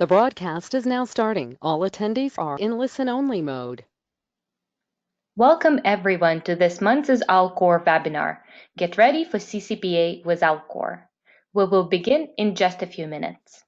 The broadcast is now starting. All attendees are in listen-only mode. Welcome everyone to this month's Alcor webinar. Get ready for CCPA with Alcor. We will begin in just a few minutes.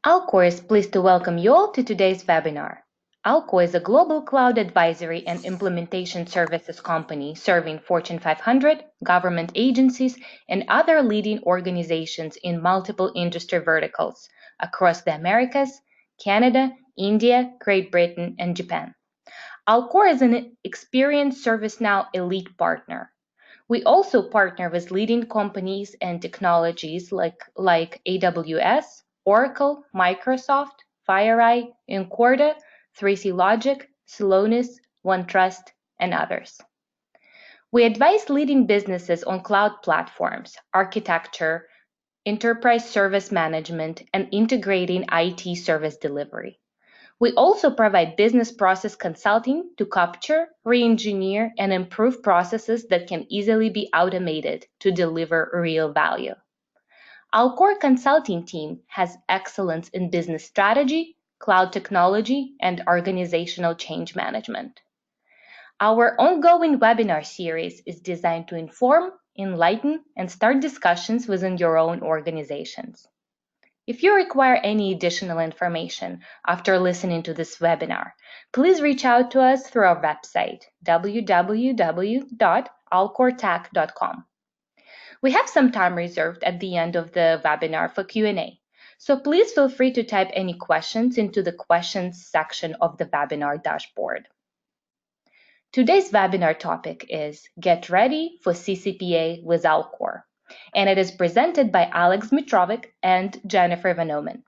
Alcor is pleased to welcome you all to today's webinar. Alcor is a global cloud advisory and implementation services company serving Fortune 500, government agencies, and other leading organizations in multiple industry verticals across the Americas, Canada, India, Great Britain, and Japan. Alcor is an experienced ServiceNow elite partner. We also partner with leading companies and technologies like AWS, Oracle, Microsoft, FireEye, Incorda, 3C Logic, Celonis, OneTrust, and others. We advise leading businesses on cloud platforms, architecture, enterprise service management, and integrating IT service delivery. We also provide business process consulting to capture, re-engineer, and improve processes that can easily be automated to deliver real value. Our core consulting team has excellence in business strategy, cloud technology, and organizational change management. Our ongoing webinar series is designed to inform, enlighten, and start discussions within your own organizations. If you require any additional information after listening to this webinar, please reach out to us through our website, www.alcortech.com. We have some time reserved at the end of the webinar for Q&A, so please feel free to type any questions into the questions section of the webinar dashboard. Today's webinar topic is Get Ready for CCPA with Alcor, and it is presented by Aleks Dmitrovic and Jennifer Van Omen.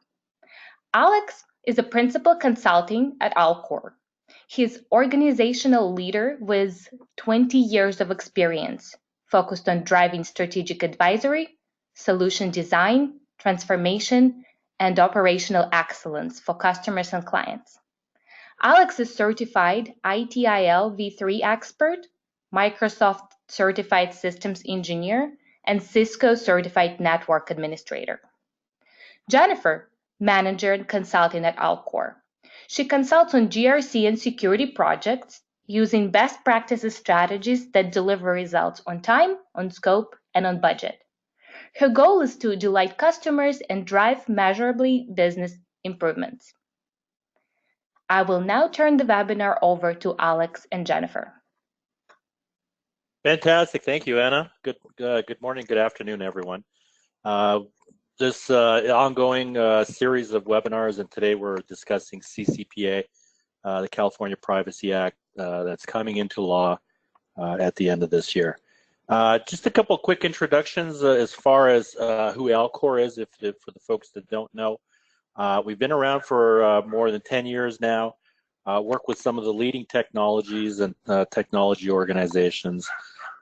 Aleks is a principal consulting at Alcor. He's organizational leader with 20 years of experience, focused on driving strategic advisory, solution design, transformation, and operational excellence for customers and clients. Aleks is certified ITIL V3 expert, Microsoft certified systems engineer, and Cisco certified network administrator. Jennifer, manager and consultant at Alcor. She consults on GRC and security projects using best practices strategies that deliver results on time, on scope, and on budget. Her goal is to delight customers and drive measurably business improvements. I will now turn the webinar over to Aleks and Jennifer. Fantastic. Thank you, Anna. Good morning, good afternoon, everyone. This ongoing series of webinars, and today we're discussing CCPA, the California Privacy Act, that's coming into law at the end of this year. Just a couple quick introductions as far as who Alcor is, for the folks that don't know. We've been around for more than 10 years now, work with some of the leading technologies and technology organizations,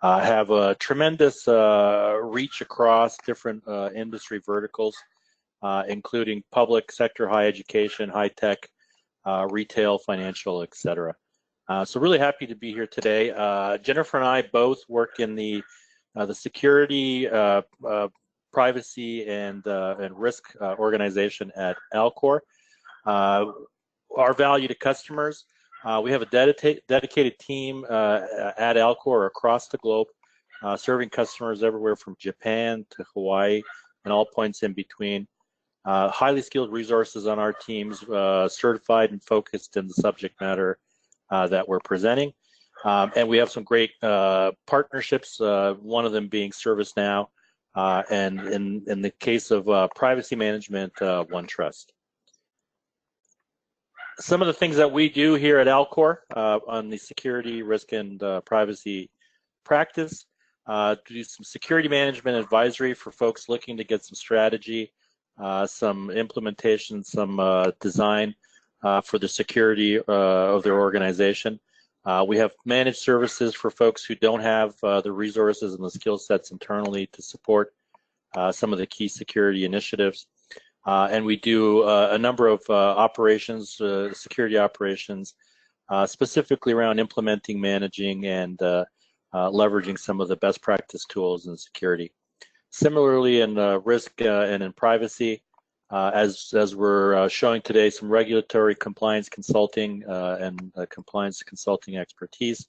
have a tremendous reach across different industry verticals, including public sector, higher education, high tech, retail, financial, etc. So really happy to be here today. Jennifer and I both work in the security, privacy, and risk organization at Alcor. Our value to customers, we have a dedicated team at Alcor across the globe serving customers everywhere from Japan to Hawaii and all points in between. Highly skilled resources on our teams, certified and focused in the subject matter that we're presenting. And we have some great partnerships, one of them being ServiceNow, and in the case of privacy management, OneTrust. Some of the things that we do here at Alcor on the security, risk, and privacy practice, do some security management advisory for folks looking to get some strategy, some implementation, some design for the security of their organization. We have managed services for folks who don't have the resources and the skill sets internally to support some of the key security initiatives. And we do a number of operations, security operations, specifically around implementing, managing, and leveraging some of the best practice tools in security. Similarly, in risk and in privacy, as we're showing today, some regulatory compliance consulting and compliance consulting expertise,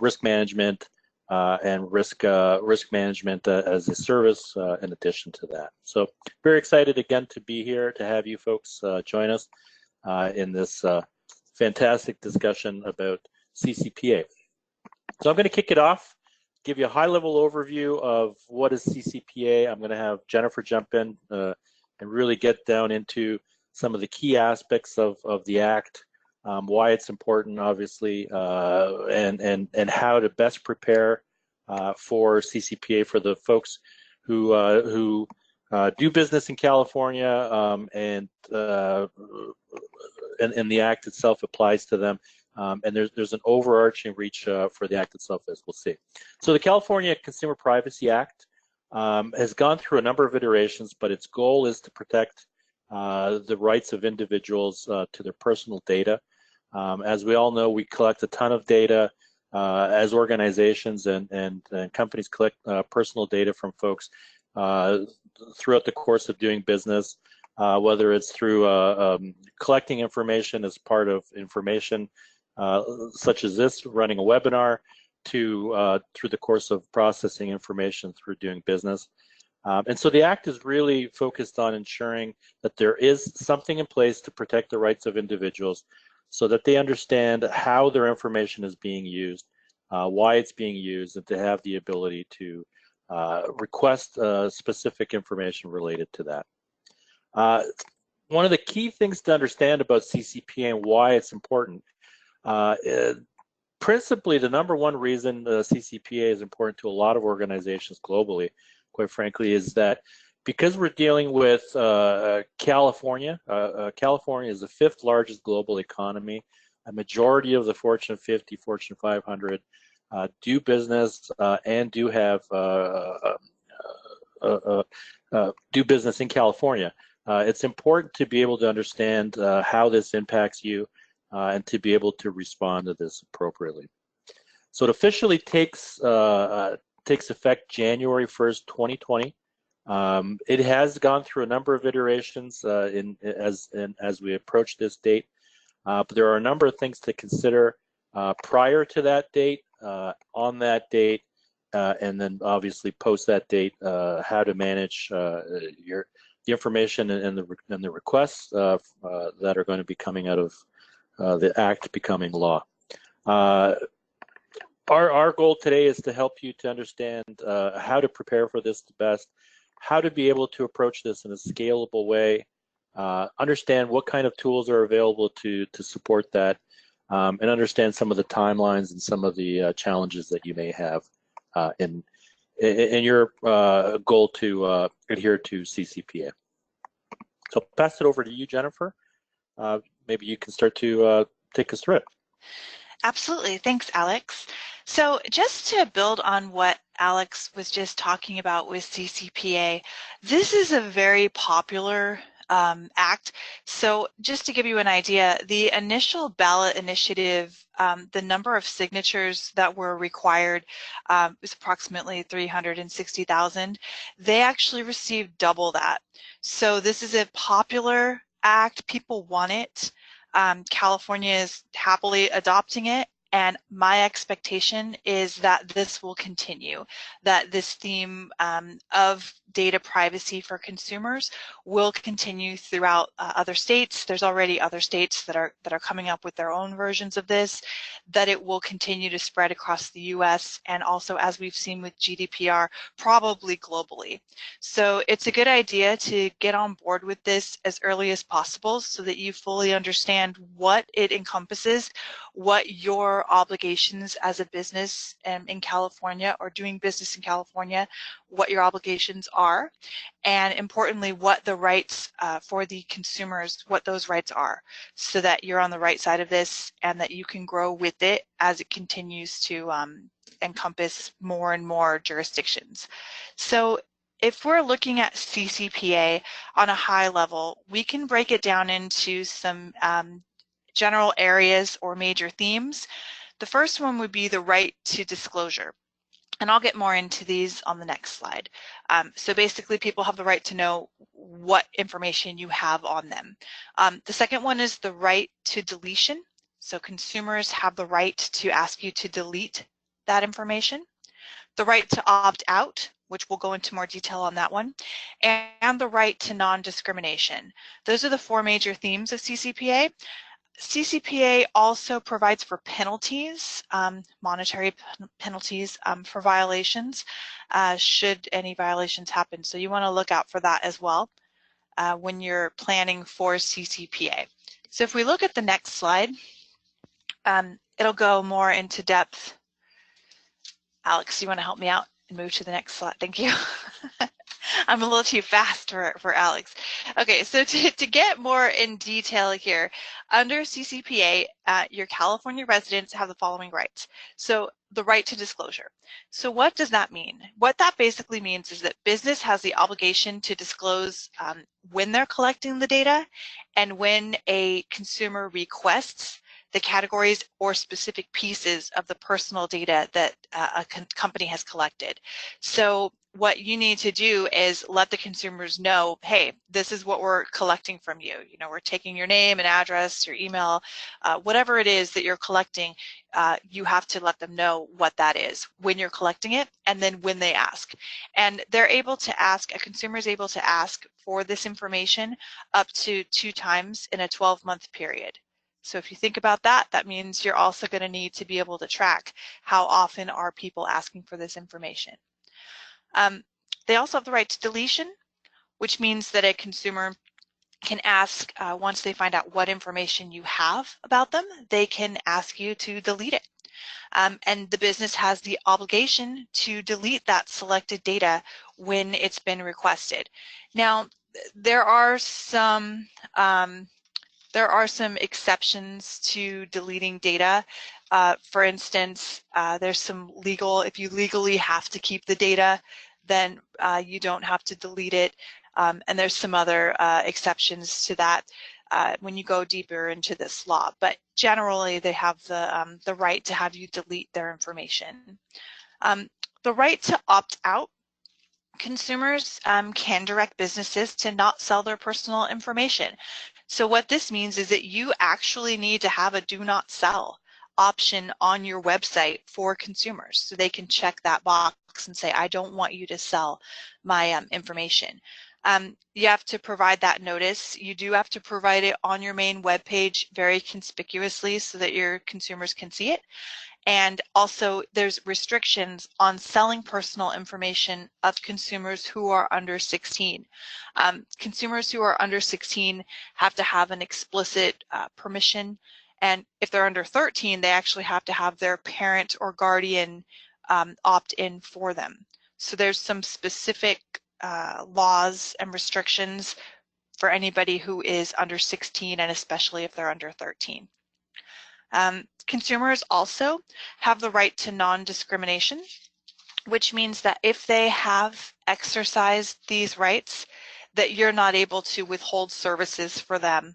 risk management, and risk management as a service in addition to that. So very excited again to be here, to have you folks join us in this fantastic discussion about CCPA. So I'm going to kick it off, give you a high-level overview of what is CCPA. I'm going to have Jennifer jump in and really get down into some of the key aspects of the Act, why it's important, obviously, and how to best prepare for CCPA for the folks who do business in California, and the Act itself applies to them. And there's an overarching reach for the Act itself, as we'll see. So the California Consumer Privacy Act has gone through a number of iterations, but its goal is to protect the rights of individuals to their personal data. As we all know, we collect a ton of data as organizations, and companies collect personal data from folks throughout the course of doing business, whether it's through collecting information as part of information such as this, running a webinar, to through the course of processing information through doing business. And so the Act is really focused on ensuring that there is something in place to protect the rights of individuals so that they understand how their information is being used, why it's being used, and to have the ability to request specific information related to that. One of the key things to understand about CCPA and why it's important, principally the number one reason CCPA is important to a lot of organizations globally, quite frankly, is that because we're dealing with California, California is the 5th largest global economy. A majority of the Fortune 50, Fortune 500 do business and do have do business in California. It's important to be able to understand how this impacts you and to be able to respond to this appropriately. So it officially takes effect January 1st, 2020. It has gone through a number of iterations as we approach this date, but there are a number of things to consider prior to that date, on that date, and then obviously post that date, how to manage the information and the requests that are going to be coming out of the Act becoming law. Our goal today is to help you to understand how to prepare for this the best, how to be able to approach this in a scalable way, understand what kind of tools are available to support that, and understand some of the timelines and some of the challenges that you may have in your goal to adhere to CCPA. So I'll pass it over to you, Jennifer. Maybe you can start to take us through it. Absolutely. Thanks, Alex. So just to build on what Alex was just talking about with CCPA, this is a very popular act. So just to give you an idea, the initial ballot initiative, the number of signatures that were required was approximately 360,000. They actually received double that. So this is a popular act. People want it. California is happily adopting it, And my expectation is that this will continue, that this theme of data privacy for consumers will continue throughout other states. There's already other states that are coming up with their own versions of this, that it will continue to spread across the US, and also, as we've seen with GDPR, probably globally. So it's a good idea to get on board with this as early as possible so that you fully understand what it encompasses, what your obligations as a business in California or doing business in California, what your obligations are, and importantly, what the rights for the consumers, what those rights are, so that you're on the right side of this and that you can grow with it as it continues to encompass more and more jurisdictions. So if we're looking at CCPA on a high level, we can break it down into some general areas or major themes. The first one would be the right to disclosure. And I'll get more into these on the next slide. So basically, people have the right to know what information you have on them. The second one is the right to deletion. So consumers have the right to ask you to delete that information. The right to opt out, which we'll go into more detail on that one, and the right to non-discrimination. Those are the four major themes of CCPA. CCPA also provides for penalties, monetary penalties for violations, should any violations happen. So you want to look out for that as well when you're planning for CCPA. So if we look at the next slide, it'll go more into depth. Alex, you want to help me out and move to the next slide? Thank you. I'm a little too fast for Alex. Okay, so to get more in detail here, under CCPA, your California residents have the following rights. So the right to disclosure. So what does that mean? What that basically means is that business has the obligation to disclose when they're collecting the data and when a consumer requests the categories or specific pieces of the personal data that a company has collected. So what you need to do is let the consumers know, hey, this is what we're collecting from you. You know, we're taking your name and address, your email, whatever it is that you're collecting, you have to let them know what that is when you're collecting it and then when they ask. And they're able to ask, a consumer is able to ask for this information up to 2 times in a 12-month period. So if you think about that, that means you're also going to need to be able to track how often are people asking for this information. They also have the right to deletion, which means that a consumer can ask, once they find out what information you have about them, they can ask you to delete it. And the business has the obligation to delete that selected data when it's been requested. Now, there are some exceptions to deleting data. For instance, there's some legal, if you legally have to keep the data, then you don't have to delete it. And there's some other exceptions to that when you go deeper into this law. But generally, they have the right to have you delete their information. The right to opt out. Consumers can direct businesses to not sell their personal information. So what this means is that you actually need to have a do not sell option on your website for consumers so they can check that box and say, I don't want you to sell my information. You have to provide that notice. You do have to provide it on your main web page very conspicuously so that your consumers can see it. And also there's restrictions on selling personal information of consumers who are under 16. Consumers who are under 16 have to have an explicit permission. And if they're under 13, they actually have to have their parent or guardian opt in for them. So there's some specific laws and restrictions for anybody who is under 16 and especially if they're under 13. Consumers also have the right to non-discrimination, which means that if they have exercised these rights, that you're not able to withhold services for them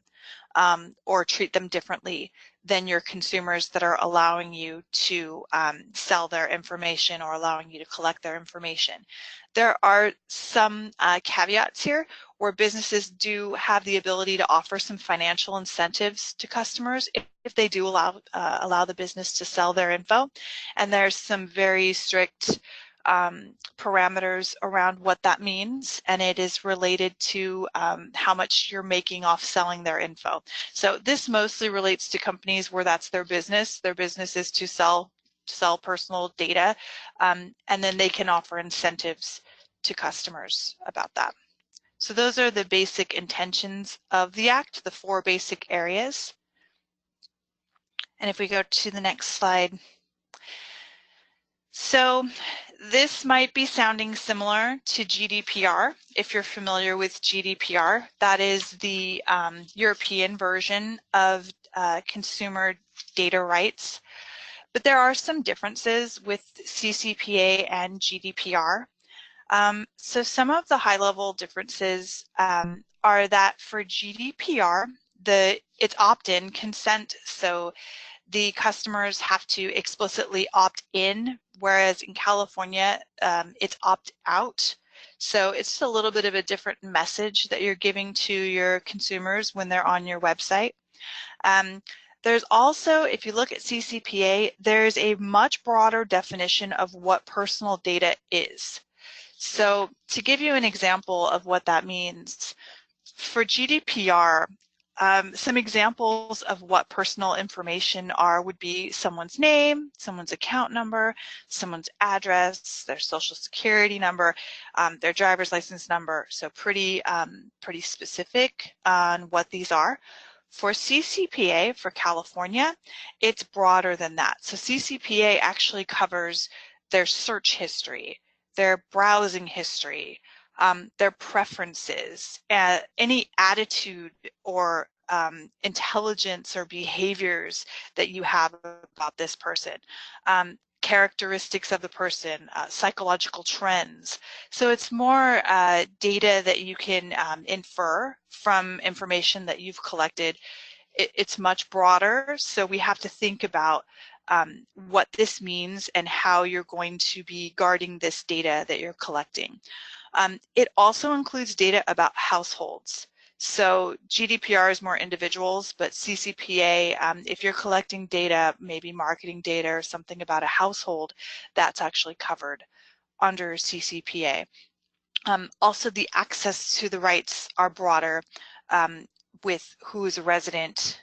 or treat them differently than your consumers that are allowing you to sell their information or allowing you to collect their information. There are some caveats here where businesses do have the ability to offer some financial incentives to customers if they do allow the business to sell their info. And there's some very strict parameters around what that means, and it is related to how much you're making off selling their info. So this mostly relates to companies where that's their business. Their business is to sell personal data, and then they can offer incentives to customers about that. So those are the basic intentions of the Act, the 4 basic areas. And if we go to the next slide. So this might be sounding similar to GDPR. If you're familiar with GDPR, that is the European version of consumer data rights. But there are some differences with CCPA and GDPR. So some of the high-level differences are that for GDPR, it's opt-in consent, so the customers have to explicitly opt in, whereas in California, it's opt out. So it's a little bit of a different message that you're giving to your consumers when they're on your website. There's also, if you look at CCPA, there's a much broader definition of what personal data is. So to give you an example of what that means, for GDPR, some examples of what personal information are would be someone's name, someone's account number, someone's address, their social security number, their driver's license number. So pretty specific on what these are. For CCPA, for California, it's broader than that. So CCPA actually covers their search history, their browsing history, their preferences, any attitude or intelligence or behaviors that you have about this person, characteristics of the person, psychological trends. So it's more data that you can infer from information that you've collected. It's much broader, so we have to think about what this means and how you're going to be guarding this data that you're collecting. It also includes data about households. So GDPR is more individuals, but CCPA, if you're collecting data, maybe marketing data or something about a household, that's actually covered under CCPA. Also, the access to the rights are broader with who is a resident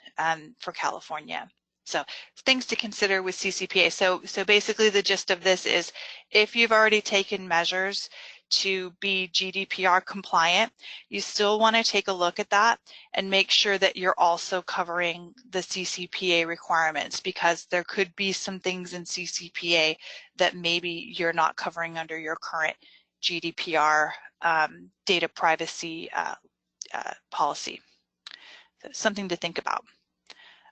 for California. So things to consider with CCPA. So basically the gist of this is if you've already taken measures to be GDPR compliant, you still want to take a look at that and make sure that you're also covering the CCPA requirements, because there could be some things in CCPA that maybe you're not covering under your current GDPR data privacy policy. So something to think about.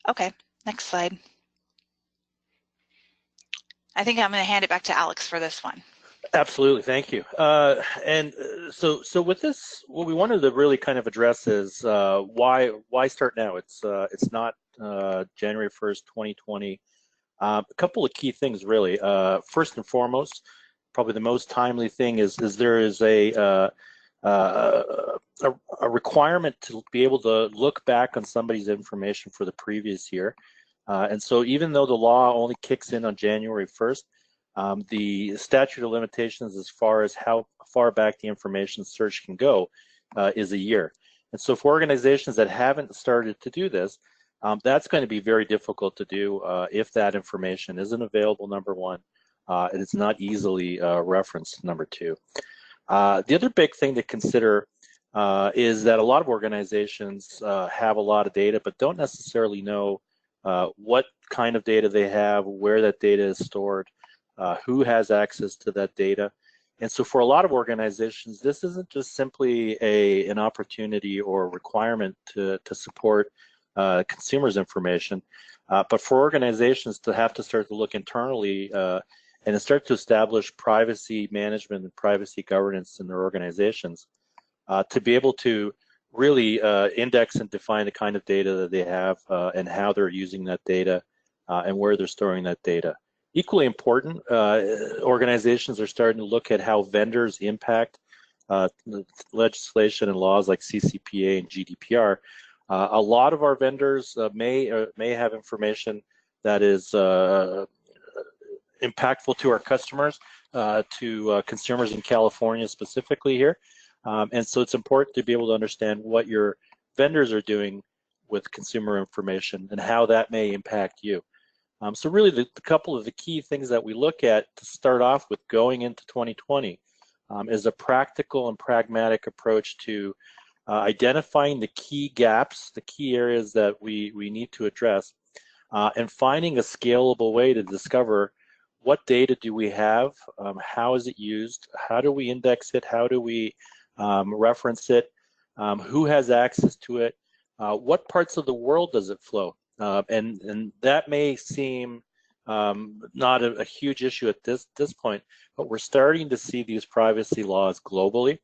Okay, next slide. I think I'm going to hand it back to Aleks for this one. Absolutely, thank you. So with this, what we wanted to really kind of address is why start now? It's not January 1st, 2020. A couple of key things really. First and foremost, probably the most timely thing is there is a requirement to be able to look back on somebody's information for the previous year. And so even though the law only kicks in on January 1st, the statute of limitations as far as how far back the information search can go is a year. And so for organizations that haven't started to do this, that's going to be very difficult to do if that information isn't available, number one, and it's not easily referenced, number two. The other big thing to consider is that a lot of organizations have a lot of data but don't necessarily know what kind of data they have, where that data is stored, who has access to that data. And so for a lot of organizations, this isn't just simply an opportunity or requirement to support consumers' information, but for organizations to have to start to look internally and start to establish privacy management and privacy governance in their organizations to be able to really index and define the kind of data that they have and how they're using that data and where they're storing that data. Equally important, organizations are starting to look at how vendors impact legislation and laws like CCPA and GDPR, a lot of our vendors may have information that is impactful to our customers, to consumers in California specifically here. And so it's important to be able to understand what your vendors are doing with consumer information and how that may impact you. So really the couple of the key things that we look at to start off with going into 2020 is a practical and pragmatic approach to identifying the key gaps, the key areas that we need to address, and finding a scalable way to discover what data do we have, how is it used, how do we index it, how do we reference it, who has access to it, what parts of the world does it flow, and that may seem not a huge issue at this point, but we're starting to see these privacy laws globally.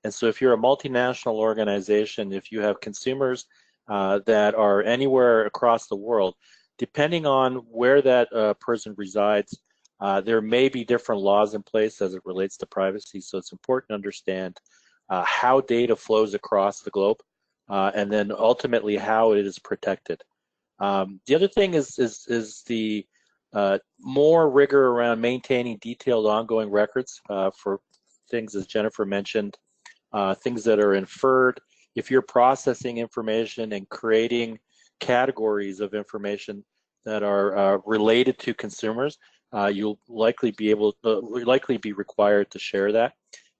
And so if you're a multinational organization, if you have consumers that are anywhere across the world, depending on where that person resides, there may be different laws in place as it relates to privacy. So it's important to understand how data flows across the globe, and then ultimately how it is protected. The other thing is the more rigor around maintaining detailed ongoing records for things, as Jennifer mentioned, things that are inferred. If you're processing information and creating categories of information that are related to consumers, you'll likely be required to share that.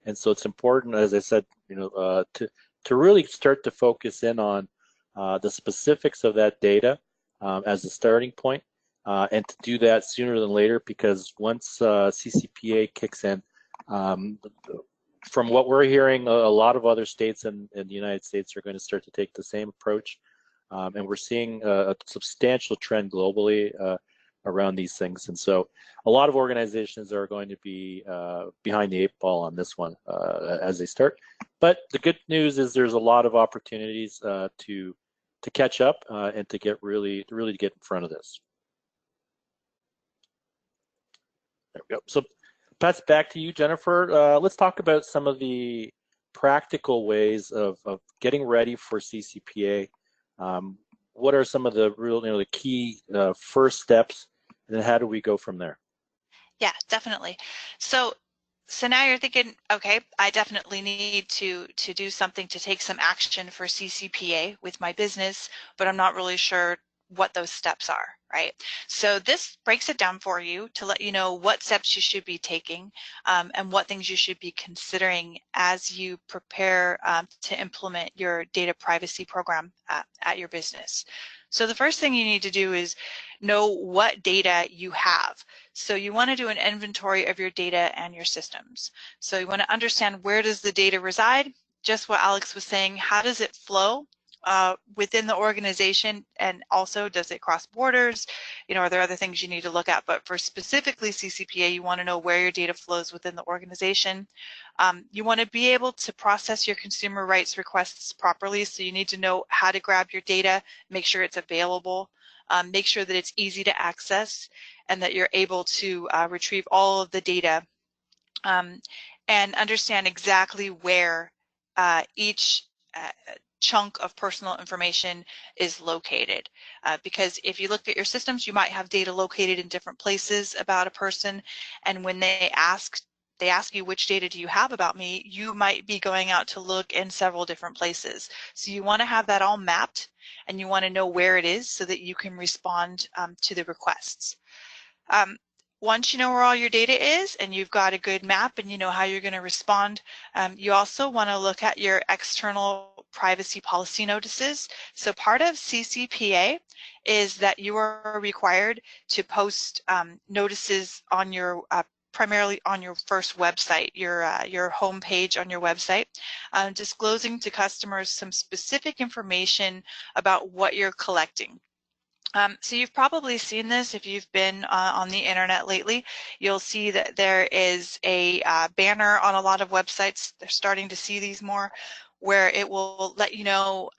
And so it's important, as I said, to really start to focus in on the specifics of that data as a starting point, and to do that sooner than later, because once CCPA kicks in, from what we're hearing, a lot of other states in the United States are going to start to take the same approach, and we're seeing a substantial trend globally around these things. And so a lot of organizations are going to be behind the 8 ball on this one as they start. But the good news is there's a lot of opportunities to catch up and to really get in front of this. There we go. So pass it back to you, Jennifer. Let's talk about some of the practical ways of getting ready for CCPA. What are some of the real, the key first steps, and then how do we go from there? Yeah, definitely. So now you're thinking, okay, I definitely need to do something to take some action for CCPA with my business, but I'm not really sure what those steps are, right? So this breaks it down for you to let you know what steps you should be taking, and what things you should be considering as you prepare to implement your data privacy program at your business. So the first thing you need to do is know what data you have. So you want to do an inventory of your data and your systems. So you want to understand, where does the data reside? Just what Aleks was saying, how does it flow within the organization, and also does it cross borders? Are there other things you need to look at? But for specifically CCPA, you want to know where your data flows within the organization. You want to be able to process your consumer rights requests properly, so you need to know how to grab your data, make sure it's available, make sure that it's easy to access, and that you're able to retrieve all of the data, and understand exactly where each chunk of personal information is located. Because if you look at your systems, you might have data located in different places about a person, and when they ask you, which data do you have about me, you might be going out to look in several different places. So you want to have that all mapped, and you want to know where it is so that you can respond to the requests. Once you know where all your data is and you've got a good map and you know how you're going to respond, you also want to look at your external privacy policy notices. So part of CCPA is that you are required to post notices on your primarily on your first website, your home page on your website, disclosing to customers some specific information about what you're collecting. So you've probably seen this if you've been on the internet lately. You'll see that there is a banner on a lot of websites. They're starting to see these more, where it will let you know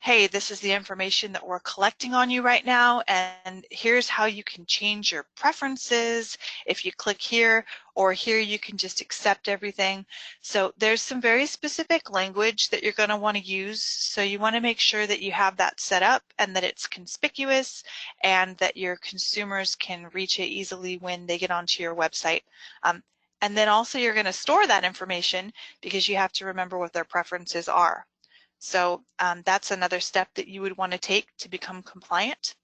hey, this is the information that we're collecting on you right now, and here's how you can change your preferences if you click here, or here you can just accept everything. So there's some very specific language that you're going to want to use, so you want to make sure that you have that set up and that it's conspicuous and that your consumers can reach it easily when they get onto your website. And then also you're going to store that information because you have to remember what their preferences are. So that's another step that you would want to take to become compliant.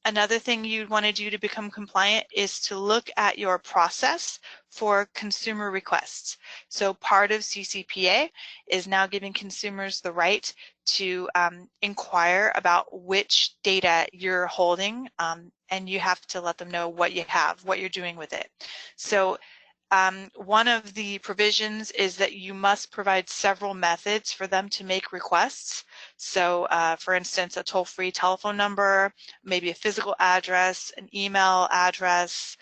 Another thing you'd want to do to become compliant is to look at your process for consumer requests. So part of CCPA is now giving consumers the right to inquire about which data you're holding, and you have to let them know what you have, what you're doing with it. So one of the provisions is that you must provide several methods for them to make requests. So for instance, a toll-free telephone number, maybe a physical address, an email address.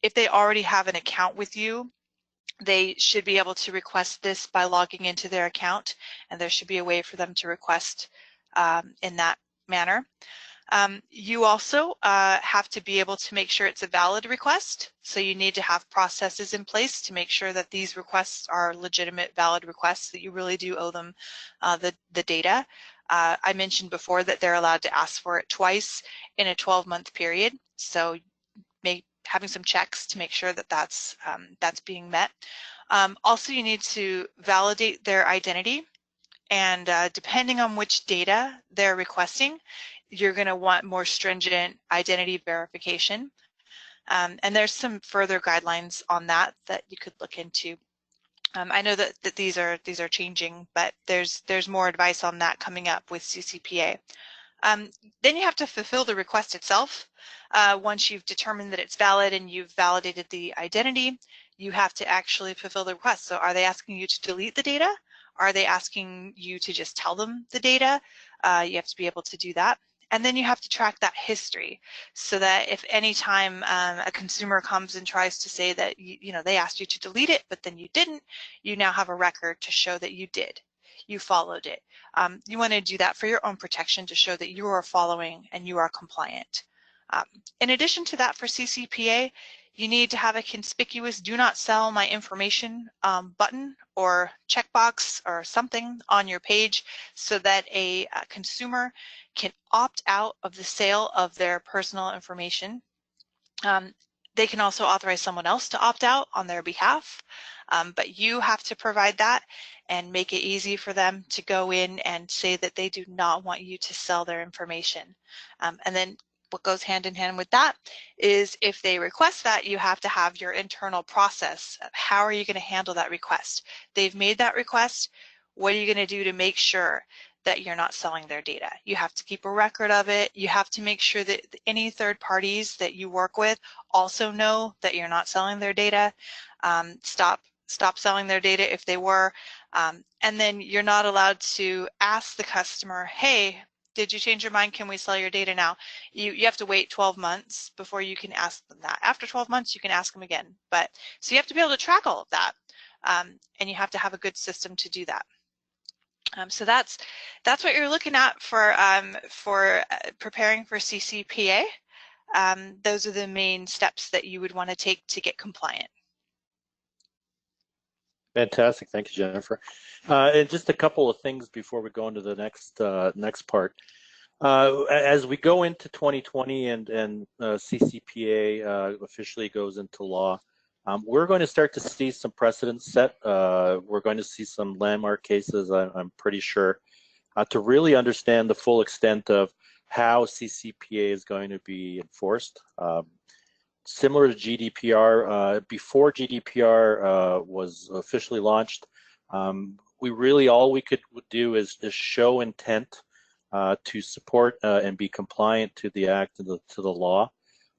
If they already have an account with you, they should be able to request this by logging into their account, and there should be a way for them to request in that manner. You also have to be able to make sure it's a valid request. So you need to have processes in place to make sure that these requests are legitimate, valid requests, that you really do owe them the data. I mentioned before that they're allowed to ask for it twice in a 12-month period. So having some checks to make sure that that's being met. Also, you need to validate their identity. And depending on which data they're requesting, you're going to want more stringent identity verification. And there's some further guidelines on that you could look into. I know that these are changing, but there's more advice on that coming up with CCPA. Then you have to fulfill the request itself. Once you've determined that it's valid and you've validated the identity, you have to actually fulfill the request. So are they asking you to delete the data? Are they asking you to just tell them the data? You have to be able to do that. And then you have to track that history so that if any time a consumer comes and tries to say that they asked you to delete it, but then you didn't, you now have a record to show that you did. You followed it. You want to do that for your own protection to show that you are following and you are compliant. In addition to that, for CCPA, you need to have a conspicuous "Do not sell my information" button or checkbox or something on your page so that a consumer can opt out of the sale of their personal information. They can also authorize someone else to opt out on their behalf, but you have to provide that and make it easy for them to go in and say that they do not want you to sell their information. And then what goes hand in hand with that is if they request that, you have to have your internal process. How are you going to handle that request? They've made that request. What are you going to do to make sure that you're not selling their data? You have to keep a record of it. You have to make sure that any third parties that you work with also know that you're not selling their data. Stop selling their data if they were. And then you're not allowed to ask the customer, hey, did you change your mind? Can we sell your data now? You have to wait 12 months before you can ask them that. After 12 months, you can ask them again. So you have to be able to track all of that. And you have to have a good system to do that. So that's what you're looking at for preparing for CCPA. Those are the main steps that you would want to take to get compliant. Fantastic, thank you, Jennifer. And just a couple of things before we go into the next part. As we go into 2020 and CCPA officially goes into law, we're going to start to see some precedents set. We're going to see some landmark cases, I'm pretty sure, to really understand the full extent of how CCPA is going to be enforced. Similar to GDPR, before GDPR was officially launched, all we could do is show intent to support and be compliant to the act and to the law.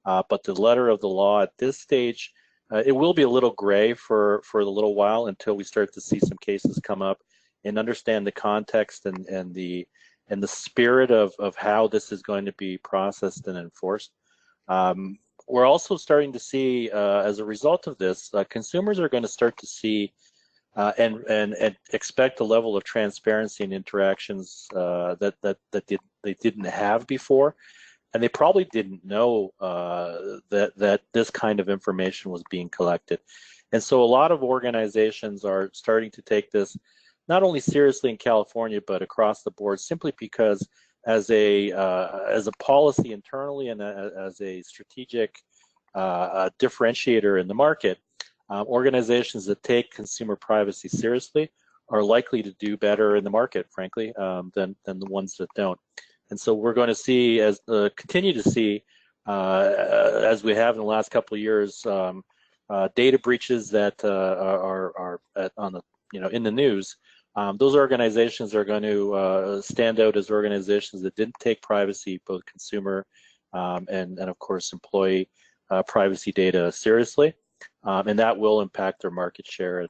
But the letter of the law at this stage, it will be a little gray for a little while until we start to see some cases come up and understand the context and the spirit of how this is going to be processed and enforced. We're also starting to see, as a result of this, consumers are going to start to see and expect a level of transparency and interactions that they didn't have before, and they probably didn't know that this kind of information was being collected. And so a lot of organizations are starting to take this not only seriously in California but across the board, simply because as a policy internally and as a strategic differentiator in the market, organizations that take consumer privacy seriously are likely to do better in the market, frankly, than the ones that don't. And so we're going to see, continue to see, as we have in the last couple of years, data breaches that are on the in the news. Those organizations are going to stand out as organizations that didn't take privacy, both consumer and of course employee privacy data seriously, and that will impact their market share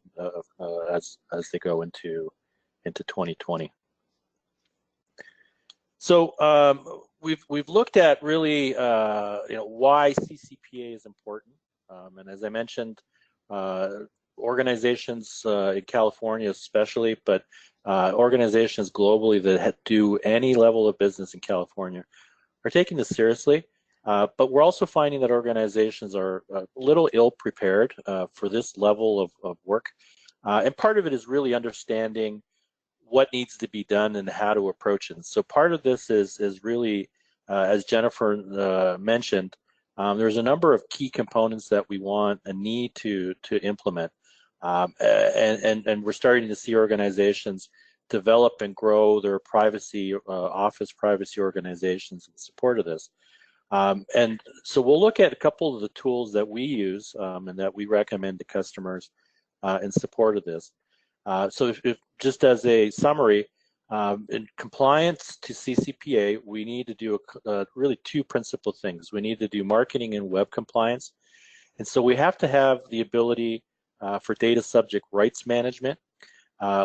as they go into 2020. So we've looked at really why CCPA is important, and as I mentioned, organizations in California especially, but organizations globally that do any level of business in California are taking this seriously. But we're also finding that organizations are a little ill-prepared for this level of work. And part of it is really understanding what needs to be done and how to approach it. So part of this is really, as Jennifer mentioned, there's a number of key components that we want and need to implement. And we're starting to see organizations develop and grow their privacy, office privacy organizations in support of this. And so we'll look at a couple of the tools that we use and that we recommend to customers in support of this. So if just as a summary, in compliance to CCPA, we need to do really two principal things. We need to do marketing and web compliance. And so we have to have the ability for data subject rights management,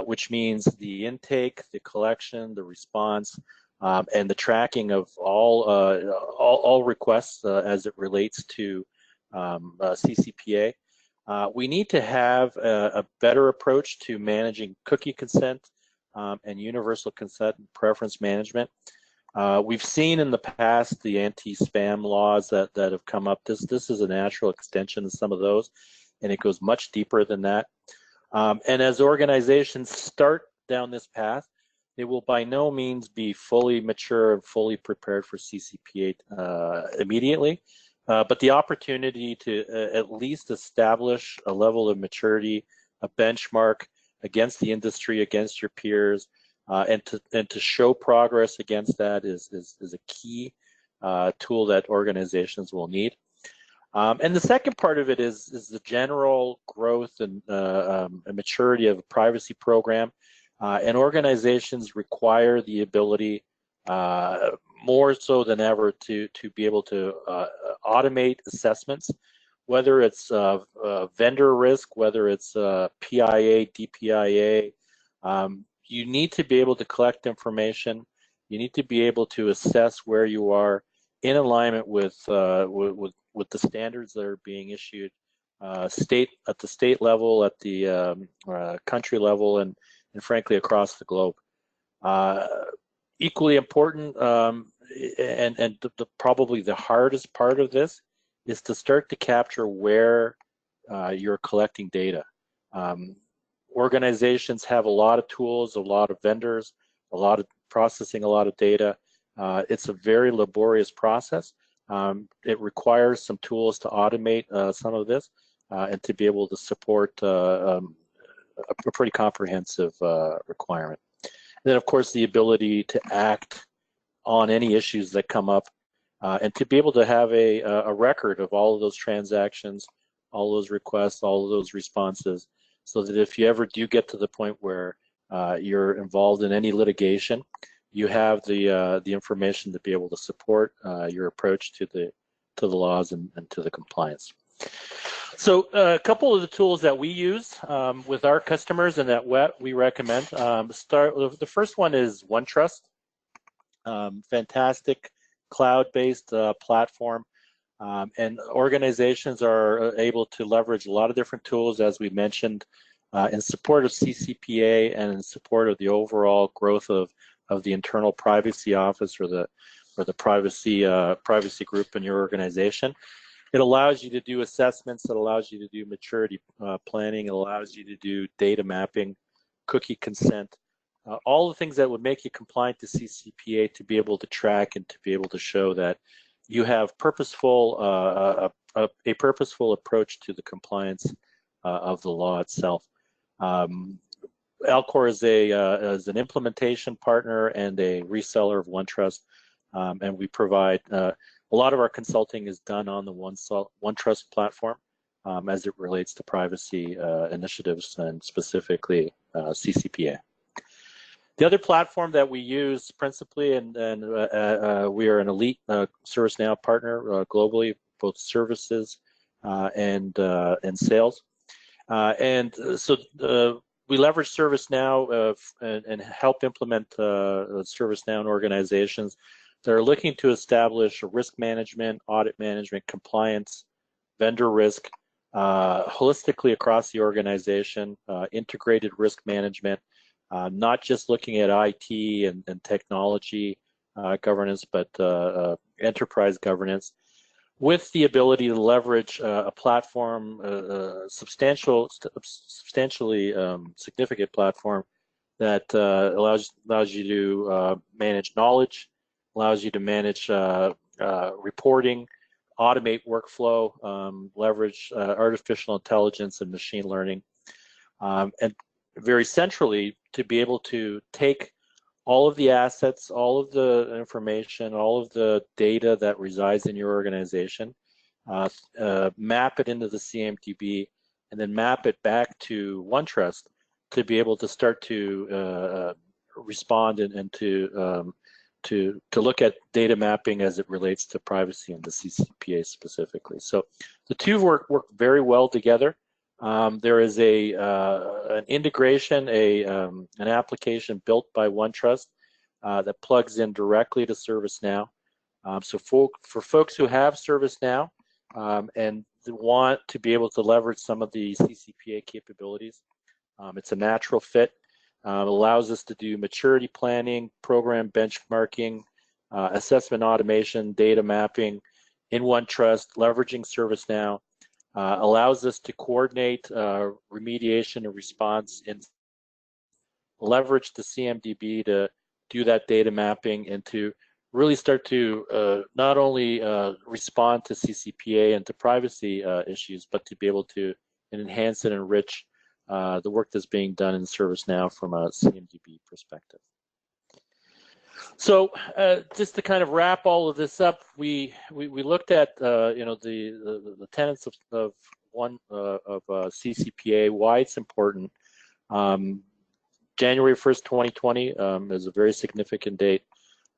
which means the intake, the collection, the response, and the tracking of all requests as it relates to CCPA. We need to have a better approach to managing cookie consent and universal consent and preference management. We've seen in the past the anti-spam laws that have come up. This is a natural extension of some of those, and it goes much deeper than that. And as organizations start down this path, they will by no means be fully mature and fully prepared for CCPA immediately, but the opportunity to at least establish a level of maturity, a benchmark against the industry, against your peers, and to show progress against that is a key tool that organizations will need. And the second part of it is the general growth and maturity of a privacy program. And organizations require the ability, more so than ever, to be able to automate assessments, whether it's vendor risk, whether it's PIA, DPIA. You need to be able to collect information. You need to be able to assess where you are in alignment with the standards that are being issued at the state level, at the country level, and frankly across the globe. Equally important, and probably the hardest part of this is to start to capture where you're collecting data. Organizations have a lot of tools, a lot of vendors, a lot of processing, a lot of data. It's a very laborious process. It requires some tools to automate some of this and to be able to support a pretty comprehensive requirement. And then, of course, the ability to act on any issues that come up and to be able to have a record of all of those transactions, all those requests, all of those responses, so that if you ever do get to the point where you're involved in any litigation, you have the information to be able to support your approach to the laws and to the compliance. So a couple of the tools that we use with our customers and that we recommend. The first one is OneTrust, fantastic cloud-based platform, and organizations are able to leverage a lot of different tools, as we mentioned, in support of CCPA and in support of the overall growth of the internal privacy office or the privacy group in your organization. It allows you to do assessments. It allows you to do maturity planning. It allows you to do data mapping, cookie consent, all the things that would make you compliant to CCPA, to be able to track and to be able to show that you have a purposeful approach to the compliance of the law itself. Alcor is an implementation partner and a reseller of OneTrust, and we provide a lot of our consulting is done on the OneTrust platform as it relates to privacy initiatives and specifically CCPA. The other platform that we use principally, and we are an elite ServiceNow partner globally, both services and sales. So we leverage ServiceNow and help implement ServiceNow in organizations that are looking to establish risk management, audit management, compliance, vendor risk, holistically across the organization, integrated risk management, not just looking at IT and technology governance, but enterprise governance, with the ability to leverage a platform, substantially significant platform that allows you to manage knowledge, allows you to manage reporting, automate workflow, leverage artificial intelligence and machine learning, and very centrally to be able to take all of the assets, all of the information, all of the data that resides in your organization, map it into the CMDB, and then map it back to OneTrust to be able to start to respond and to look at data mapping as it relates to privacy and the CCPA specifically. So the two work very well together. There is an integration, an application built by OneTrust that plugs in directly to ServiceNow. So for folks who have ServiceNow and want to be able to leverage some of the CCPA capabilities, it's a natural fit. It allows us to do maturity planning, program benchmarking, assessment automation, data mapping in OneTrust, leveraging ServiceNow. Allows us to coordinate remediation and response and leverage the CMDB to do that data mapping and to really start to not only respond to CCPA and to privacy issues, but to be able to enhance and enrich the work that's being done in ServiceNow from a CMDB perspective. So just to kind of wrap all of this up, we looked at the tenets of CCPA, why it's important. January 1st, 2020 is a very significant date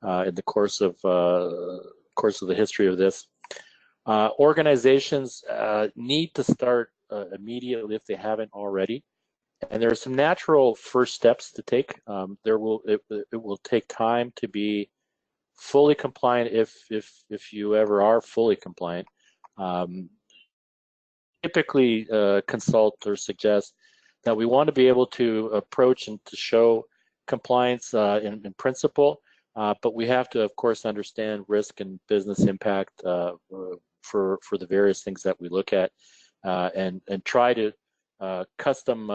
in the course of the history of this. Organizations need to start immediately if they haven't already. And there are some natural first steps to take. It will take time to be fully compliant if you ever are fully compliant. Typically consult or suggest that we want to be able to approach and to show compliance in principle, but we have to, of course, understand risk and business impact for the various things that we look at, and try to custom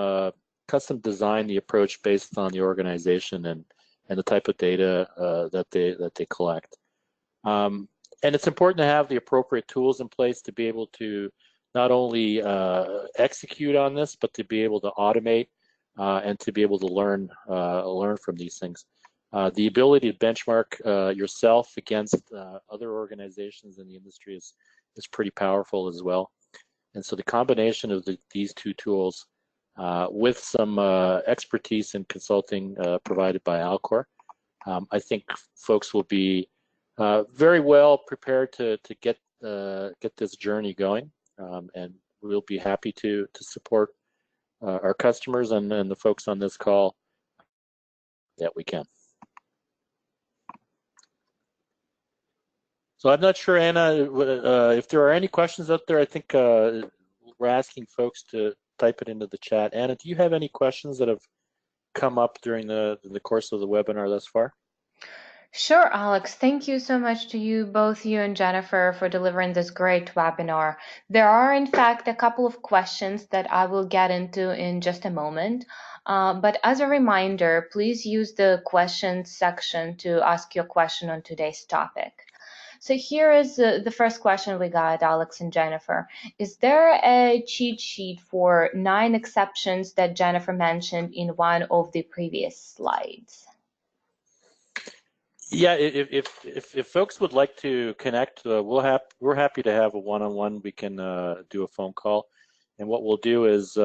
design the approach based on the organization and the type of data that they collect. And it's important to have the appropriate tools in place to be able to not only execute on this, but to be able to automate and to be able to learn from these things. The ability to benchmark yourself against other organizations in the industry is pretty powerful as well. And so the combination of these two tools with some expertise in consulting provided by Alcor, I think folks will be very well prepared to get this journey going, and we'll be happy to support our customers and the folks on this call that we can. So I'm not sure, Anna, if there are any questions out there. I think we're asking folks to type it into the chat. Anna, do you have any questions that have come up during the course of the webinar thus far? Sure, Alex. Thank you so much to you, both you and Jennifer, for delivering this great webinar. There are, in fact, a couple of questions that I will get into in just a moment. But as a reminder, please use the questions section to ask your question on today's topic. So here is the first question we got, Alex and Jennifer. Is there a cheat sheet for 9 exceptions that Jennifer mentioned in one of the previous slides? Yeah, if folks would like to connect, we're happy to have a one-on-one. We can do a phone call, and what we'll do is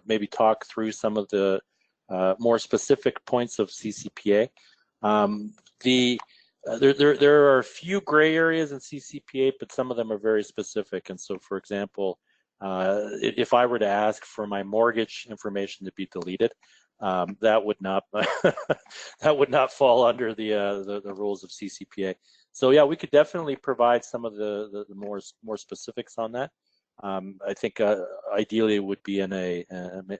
maybe talk through some of the more specific points of CCPA. There are a few gray areas in CCPA, but some of them are very specific. And so, for example, if I were to ask for my mortgage information to be deleted, that would not that would not fall under the rules of CCPA. So yeah, we could definitely provide some of the more specifics on that. I think ideally it would be in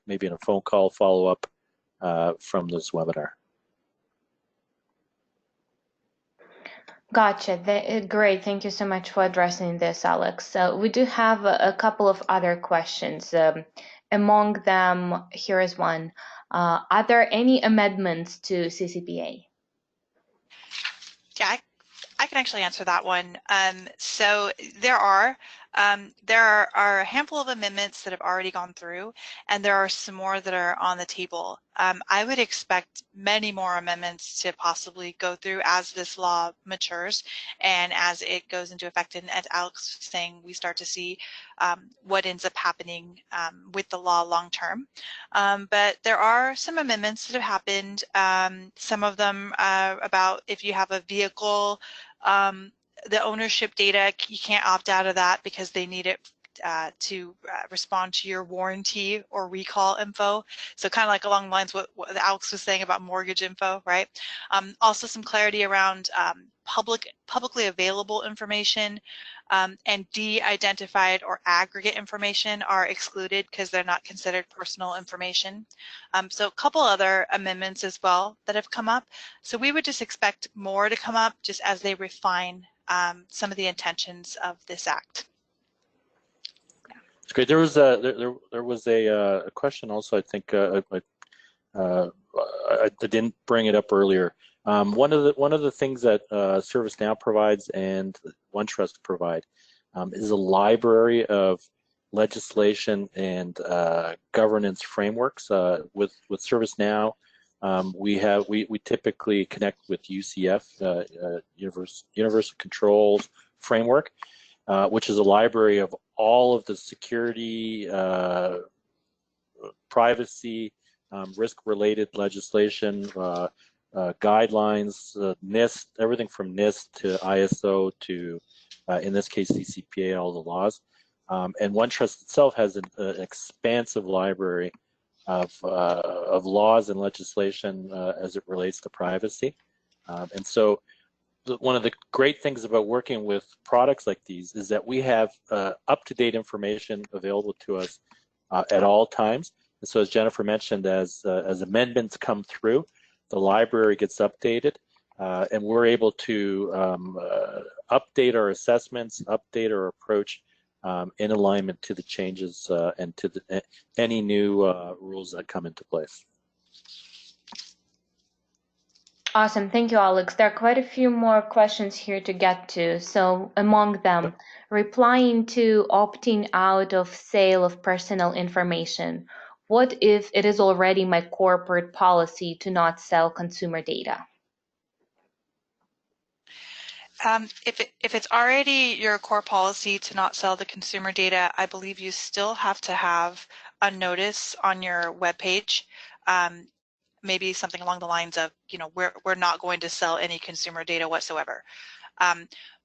maybe in a phone call follow up from this webinar. Gotcha. Great. Thank you so much for addressing this, Alex. So we do have a couple of other questions. Among them, here is one. Are there any amendments to CCPA? Yeah, I can actually answer that one. So there are a handful of amendments that have already gone through, and there are some more that are on the table. I would expect many more amendments to possibly go through as this law matures and as it goes into effect. And as Alex was saying, we start to see what ends up happening with the law long term. But there are some amendments that have happened. Some of them about if you have a vehicle, the ownership data, you can't opt out of that because they need it to respond to your warranty or recall info. So kind of like along the lines what Alex was saying about mortgage info, right? Also some clarity around publicly available information and de-identified or aggregate information are excluded because they're not considered personal information. So a couple other amendments as well that have come up. So we would just expect more to come up just as they refine some of the intentions of this act. It's great. There was a question also. I think I didn't bring it up earlier. One of the things that ServiceNow provides and OneTrust provide is a library of legislation and governance frameworks. With ServiceNow, we typically connect with UCF, Universal Controls Framework, which is a library of all of the security, privacy, risk-related legislation, guidelines, NIST, everything from NIST to ISO to, in this case, CCPA, all the laws. And OneTrust itself has an expansive library of laws and legislation as it relates to privacy. And so one of the great things about working with products like these is that we have up-to-date information available to us at all times. And so as Jennifer mentioned, as amendments come through, the library gets updated, and we're able to update our assessments, update our approach in alignment to the changes and to any new rules that come into place. Awesome. Thank you, Alex. There are quite a few more questions here to get to. So among them, replying to opting out of sale of personal information. What if it is already my corporate policy to not sell consumer data? If it's already your core policy to not sell the consumer data, I believe you still have to have a notice on your webpage. Maybe something along the lines of, you know, we're not going to sell any consumer data whatsoever.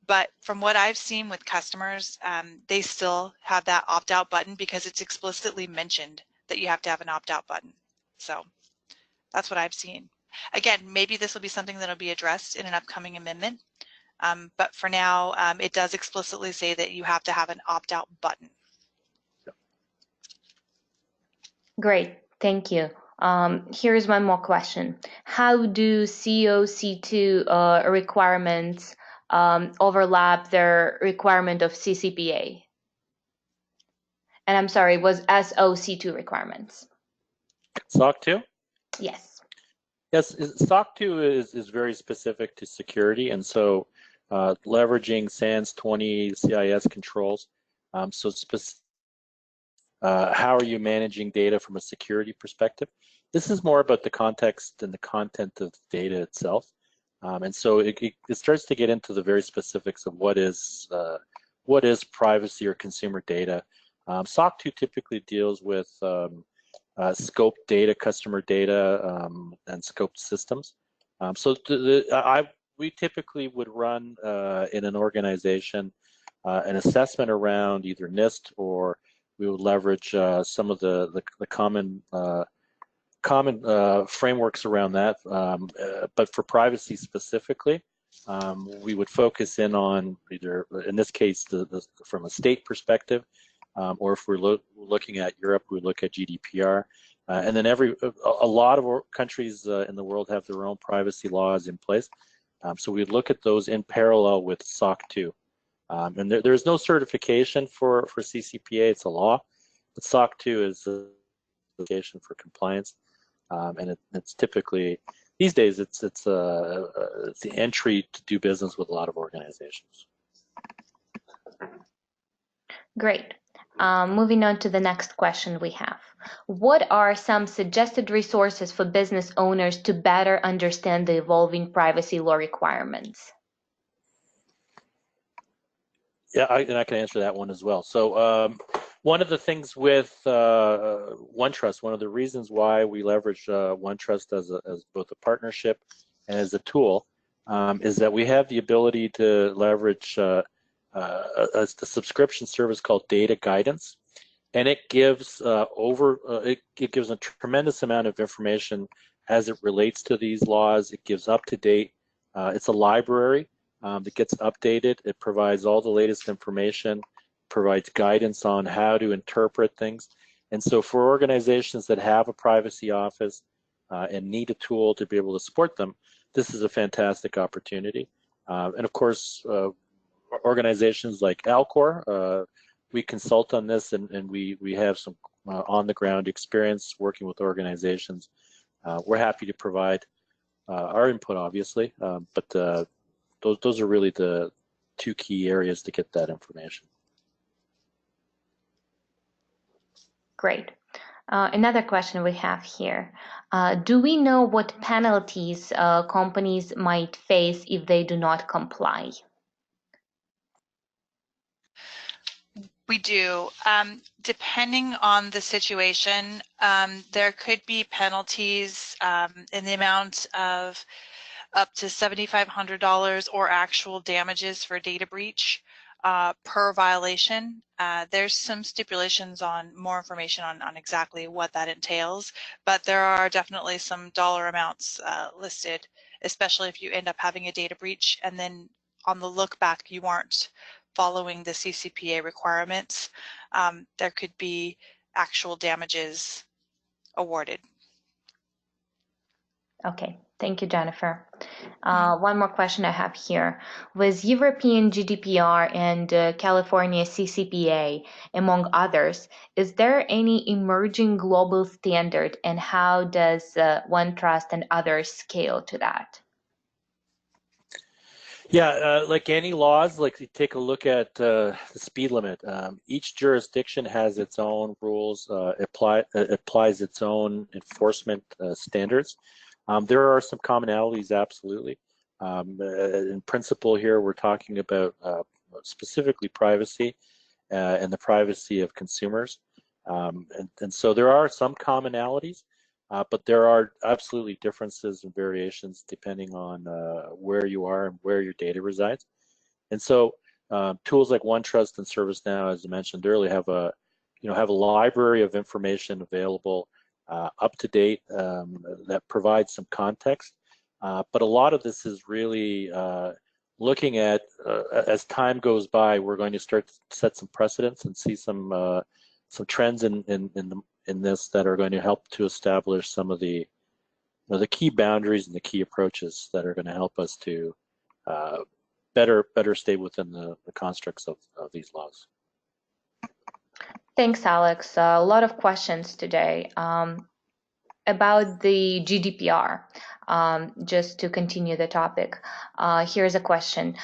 But from what I've seen with customers, they still have that opt-out button because it's explicitly mentioned that you have to have an opt-out button. So that's what I've seen. Again, maybe this will be something that will be addressed in an upcoming amendment. But for now, it does explicitly say that you have to have an opt-out button. Great, thank you. Here's one more question. How do COC2 requirements overlap their requirement of CCPA? And I'm sorry, it was SOC2 requirements. SOC 2? Yes. Yes, SOC 2 is very specific to security, and so leveraging SANS 20 CIS controls. How are you managing data from a security perspective? This is more about the context and the content of the data itself. And so it starts to get into the very specifics of what is privacy or consumer data. SOC 2 typically deals with scoped data, customer data, and scoped systems. We typically would run in an organization an assessment around either NIST, or we would leverage some of the common frameworks around that. But for privacy specifically, we would focus in on either, in this case, from a state perspective, or if we're looking at Europe, we look at GDPR. And then a lot of countries in the world have their own privacy laws in place. So we'd look at those in parallel with SOC 2. And there's no certification for CCPA, it's a law, but SOC 2 is a certification for compliance. And it's typically, these days, it's the entry to do business with a lot of organizations. Great. Moving on to the next question we have. What are some suggested resources for business owners to better understand the evolving privacy law requirements? Yeah, I can answer that one as well. So one of the things with OneTrust, one of the reasons why we leverage OneTrust as both a partnership and as a tool, is that we have the ability to leverage a subscription service called Data Guidance, and it gives it gives a tremendous amount of information as it relates to these laws. It gives up to date. It's a library that gets updated. It provides all the latest information, provides guidance on how to interpret things. And so for organizations that have a privacy office and need a tool to be able to support them, this is a fantastic opportunity. And of course, organizations like Alcor, we consult on this, and we have some on-the-ground experience working with organizations. We're happy to provide our input, obviously, but those are really the two key areas to get that information. Great. Another question we have here. Do we know what penalties companies might face if they do not comply? We do. Depending on the situation, there could be penalties in the amount of up to $7,500 or actual damages for data breach per violation. There's some stipulations on more information on exactly what that entails, but there are definitely some dollar amounts listed, especially if you end up having a data breach and then on the look back you aren't following the CCPA requirements. There could be actual damages awarded. Okay, thank you, Jennifer. One more question I have here. With European GDPR and California CCPA, among others, is there any emerging global standard, and how does OneTrust and others scale to that? Yeah, like any laws, like you take a look at the speed limit. Each jurisdiction has its own rules, applies its own enforcement standards. There are some commonalities, absolutely. In principle here, we're talking about specifically privacy and the privacy of consumers. And so there are some commonalities, but there are absolutely differences and variations depending on where you are and where your data resides. And so tools like OneTrust and ServiceNow, as I mentioned earlier, have a library of information available up to date that provides some context. But a lot of this is really looking at, as time goes by, we're going to start to set some precedents and see some trends in in this that are going to help to establish some of the the key boundaries and the key approaches that are going to help us to better stay within the constructs of these laws. Thanks, Alex. A lot of questions today about the GDPR. Just to continue the topic, here's a question.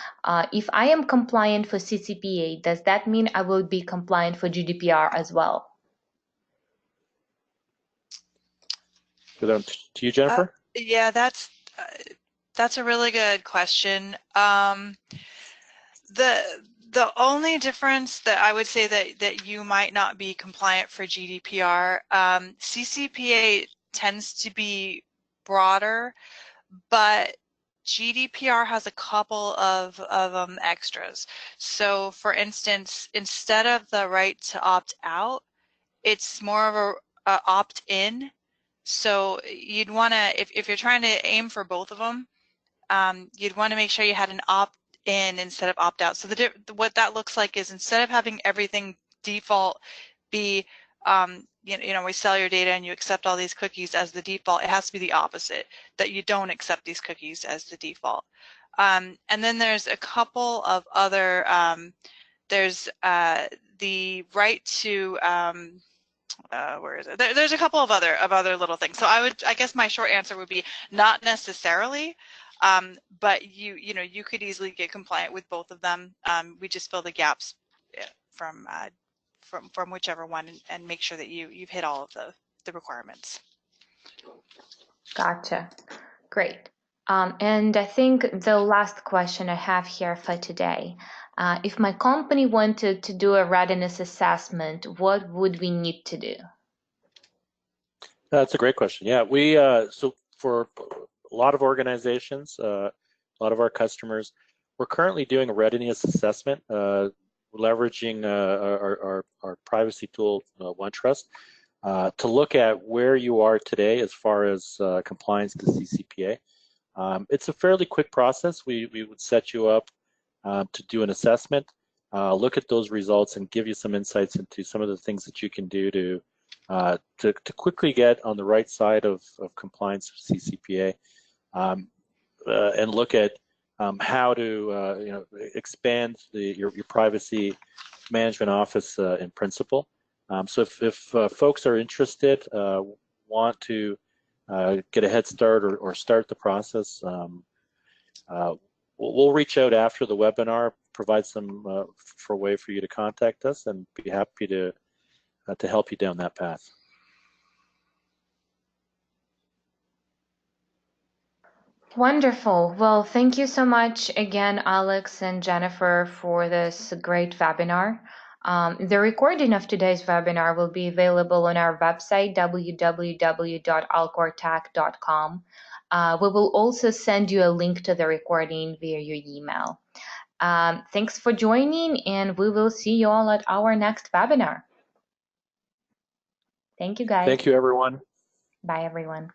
If I am compliant for CCPA, does that mean I will be compliant for GDPR as well? Go down to you, Jennifer. Yeah, that's a really good question. The only difference that I would say that you might not be compliant for GDPR, CCPA tends to be broader, but GDPR has a couple of extras. So for instance, instead of the right to opt out, it's more of a opt-in. So you'd want to, if you're trying to aim for both of them, you'd want to make sure you had an opt-in instead of opt-out. So what that looks like is, instead of having everything default be, we sell your data and you accept all these cookies as the default, it has to be the opposite, that you don't accept these cookies as the default. And then there's a couple of other, there's the right to, where is it? There's a couple of other little things. So I guess my short answer would be not necessarily, but you could easily get compliant with both of them. We just fill the gaps from whichever one and make sure that you've hit all of the requirements. Gotcha. Great. And I think the last question I have here for today, if my company wanted to do a readiness assessment, what would we need to do? That's a great question. Yeah, we so for a lot of organizations, a lot of our customers, we're currently doing a readiness assessment, leveraging our privacy tool, OneTrust, to look at where you are today as far as compliance to CCPA. It's a fairly quick process. We would set you up to do an assessment, look at those results, and give you some insights into some of the things that you can do to quickly get on the right side of compliance with CCPA, and look at how to expand your privacy management office in principle. So if folks are interested, want to get a head start or start the process, we'll reach out after the webinar, provide some for a way for you to contact us, and be happy to help you down that path. Wonderful. Well, thank you so much again, Alex and Jennifer, for this great webinar. The recording of today's webinar will be available on our website, www.alcortech.com. We will also send you a link to the recording via your email. Thanks for joining, and we will see you all at our next webinar. Thank you, guys. Thank you, everyone. Bye, everyone.